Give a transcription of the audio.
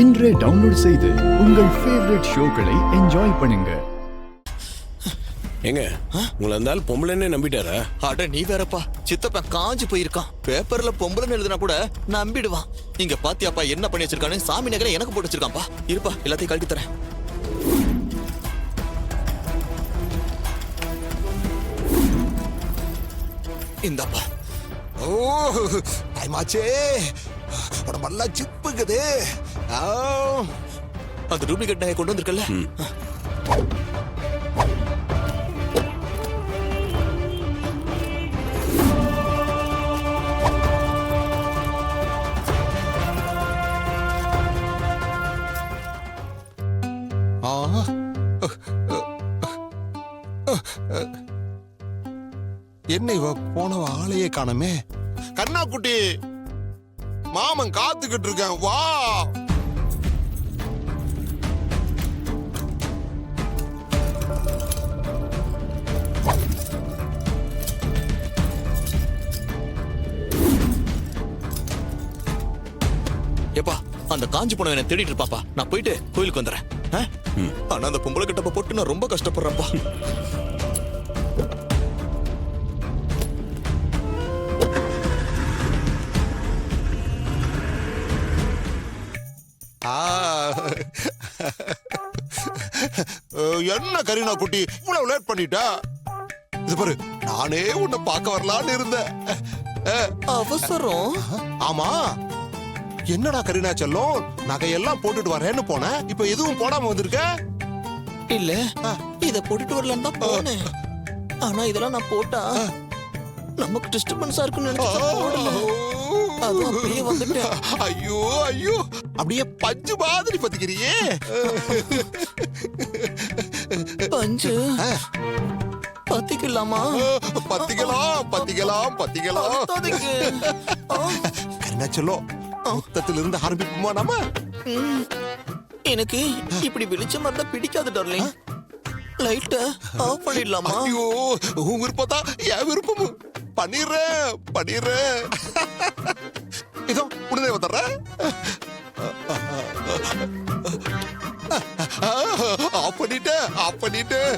இன்றே டவுன்லோட் செய்து உங்கள் ஃபேவரட் ஷோக்களை என்ஜாய் பண்ணுங்க. எங்க உங்களை இருந்தாலும் பொம்பளைன்னே நம்பிட்டாரா? அட நீ வேறப்பா, சித்தப்பா காஞ்சு போயிருக்கான். பேப்பர்ல பொம்பளைன்னு எழுதுனா கூட நம்பிடுவான். இங்க பாத்தியாப்பா என்ன பண்ணி வச்சிருக்கானு? சாமி நகரை எனக்கு போட்டு வச்சிருக்கான்ப்பா. இருப்பா, எல்லாத்தையும் கழட்டி தரேன். இந்தாப்பா. ஓ டைமாச்சே, உடம்பெல்லாம் சிப்புக்குது. அந்த டூப்ளிகேட் நகை கொண்டு வந்திருக்கல. என்ன இவ போனவ ஆளையே காணமே. கண்ணா குட்டி, மாமன் காத்துக்கிட்டு இருக்கேன், வா. ஏப்பா, அந்த காஞ்சி போன என்ன தேடிட்டு இருப்பாப்பா. நான் போயிட்டு கோயிலுக்கு வந்துடுறேன். ஆனா அந்த பொம்பளை கிட்டப்ப போட்டு நான் ரொம்ப கஷ்டப்படுறேன்ப்பா. என்ன கரீனா குட்டி இவ்வளவு லேட் பண்ணிட்டா? இது பாரு, நானே உன்னை பார்க்க வரலான்னு இருந்தேன். அவசரம்? ஆமா, என்னடா கரீனா செல்லம், நகையெல்லாம் போட்டுட்டு வரேன்னு போனேன், இப்ப எதுவும் போடாம வந்திருக்க? இல்ல, இத போட்டுட்டு வரலான்னு தான் போனேன். ஆனா இதெல்லாம் நான் போட்டா நமக்கு டிஸ்டர்பன்ஸா இருக்குன்னு நினைச்சு அப்படியே வந்துட்டேன். ஐயோ ஐயோ, அப்படியே பஞ்சு மாதிரி பத்திக்கிறியே. பஞ்சு பத்திக்கலாமா? பத்திக்கலாம் பத்திக்கலாம் பத்திக்கலாம். கரீனா செல்லம், மொத்தத்துல இருந்து ஆரம்பிப்போமா நாம? எனக்கு இப்படி வெளிச்சமா இருந்தா பிடிக்காது டார்லிங். லைட்ட ஆஃப் பண்ணிடலாமா? ஐயோ, உன் விருப்பம் தான் என் விருப்பமும். பண்ணிடுறேன் பண்ணிடுறேன். இதோ உடனே வந்துடுறேன். ஆஃப் பண்ணிட்டேன் ஆஃப் பண்ணிட்டேன்.